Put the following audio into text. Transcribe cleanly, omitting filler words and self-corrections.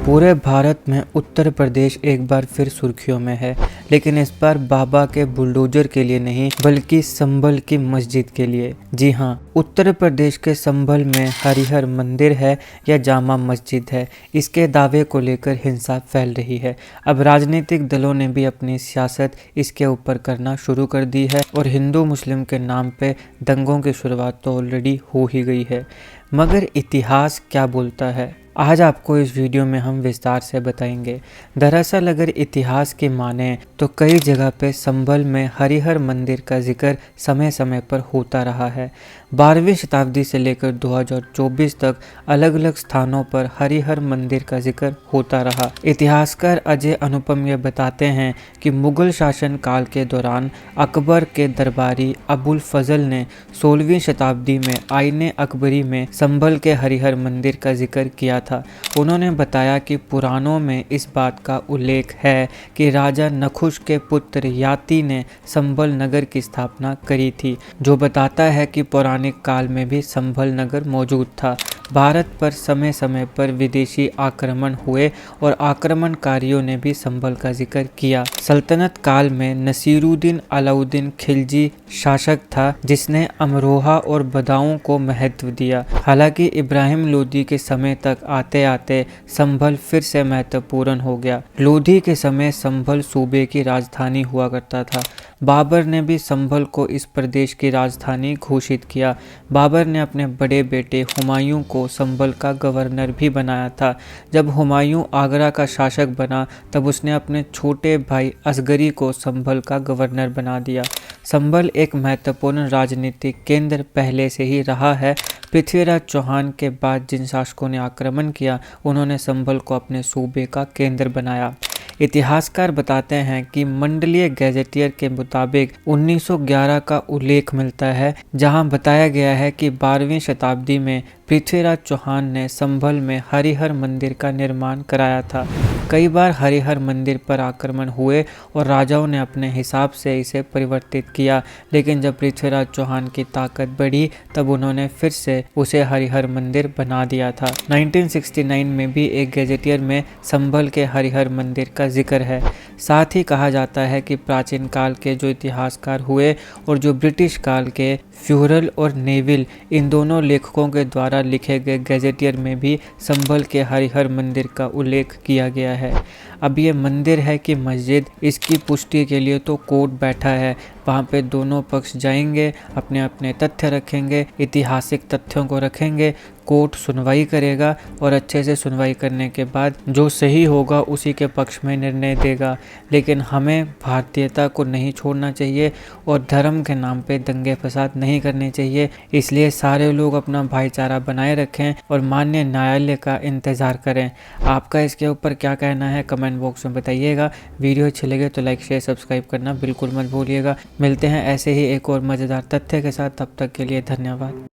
पूरे भारत में उत्तर प्रदेश एक बार फिर सुर्खियों में है, लेकिन इस बार बाबा के बुलडोजर के लिए नहीं बल्कि संभल की मस्जिद के लिए। जी हाँ, उत्तर प्रदेश के संभल में हरिहर मंदिर है या जामा मस्जिद है, इसके दावे को लेकर हिंसा फैल रही है। अब राजनीतिक दलों ने भी अपनी सियासत इसके ऊपर करना शुरू कर दी है और हिंदू मुस्लिम के नाम पे दंगों की शुरुआत तो ऑलरेडी हो ही गई है। मगर इतिहास क्या बोलता है, आज आपको इस वीडियो में हम विस्तार से बताएंगे। दरअसल अगर इतिहास की माने तो कई जगह पे संभल में हरिहर मंदिर का जिक्र समय समय पर होता रहा है। 12वीं शताब्दी से लेकर 2024 तक अलग अलग स्थानों पर हरिहर मंदिर का जिक्र होता रहा। इतिहासकार अजय अनुपम ये बताते हैं कि मुगल शासन काल के दौरान अकबर के दरबारी अबुल फजल ने 16वीं शताब्दी में आईने अकबरी में संभल के हरिहर मंदिर का जिक्र किया था। उन्होंने बताया कि पुराणों में इस बात का उल्लेख है कि राजा नखुश के पुत्र याति ने संभल नगर की स्थापना करी थी, जो बताता है कि पौराणिक काल में भी संभल नगर मौजूद था। भारत पर समय समय पर विदेशी आक्रमण हुए और आक्रमणकारियों ने भी संभल का जिक्र किया। सल्तनत काल में नसीरुद्दीन अलाउद्दीन खिलजी शासक था, जिसने अमरोहा और बदाऊं को महत्व दिया। हालांकि इब्राहिम लोदी के समय तक आते आते संभल फिर से महत्वपूर्ण हो गया। लोधी के समय संभल सूबे की राजधानी हुआ करता था। बाबर ने भी संभल को इस प्रदेश की राजधानी घोषित किया। बाबर ने अपने बड़े बेटे हुमायूं को संभल का गवर्नर भी बनाया था। जब हुमायूं आगरा का शासक बना तब उसने अपने छोटे भाई असगरी को संभल का गवर्नर बना दिया। संभल एक महत्वपूर्ण राजनीतिक केंद्र पहले से ही रहा है। पृथ्वीराज चौहान के बाद जिन शासकों ने आक्रमण किया, उन्होंने संभल को अपने सूबे का केंद्र बनाया। इतिहासकार बताते हैं कि मंडलीय गैजेटियर के मुताबिक 1911 का उल्लेख मिलता है, जहां बताया गया है कि 12वीं शताब्दी में पृथ्वीराज चौहान ने संभल में हरिहर मंदिर का निर्माण कराया था। कई बार हरिहर मंदिर पर आक्रमण हुए और राजाओं ने अपने हिसाब से इसे परिवर्तित किया, लेकिन जब पृथ्वीराज चौहान की ताकत बढ़ी तब उन्होंने फिर से उसे हरिहर मंदिर बना दिया था। 1969 में भी एक गैजेटियर में संभल के हरिहर मंदिर का जिक्र है। साथ ही कहा जाता है कि प्राचीन काल के जो इतिहासकार हुए और जो ब्रिटिश काल के फ्यूरल और नेविल, इन दोनों लेखकों के द्वारा लिखे गए गैजेटियर में भी संभल के हरिहर मंदिर का उल्लेख किया गया है। अब ये मंदिर है कि मस्जिद, इसकी पुष्टि के लिए तो कोर्ट बैठा है। वहाँ पे दोनों पक्ष जाएंगे, अपने अपने तथ्य रखेंगे, ऐतिहासिक तथ्यों को रखेंगे, कोर्ट सुनवाई करेगा और अच्छे से सुनवाई करने के बाद जो सही होगा उसी के पक्ष में निर्णय देगा। लेकिन हमें भारतीयता को नहीं छोड़ना चाहिए और धर्म के नाम पे दंगे फसाद नहीं करने चाहिए। इसलिए सारे लोग अपना भाईचारा बनाए रखें और माननीय न्यायालय का इंतज़ार करें। आपका इसके ऊपर क्या कहना है कमेंट बॉक्स में बताइएगा। वीडियो अच्छी लगे तो लाइक शेयर सब्सक्राइब करना बिल्कुल मत भूलिएगा। मिलते हैं ऐसे ही एक और मज़ेदार तथ्य के साथ, तब तक के लिए धन्यवाद।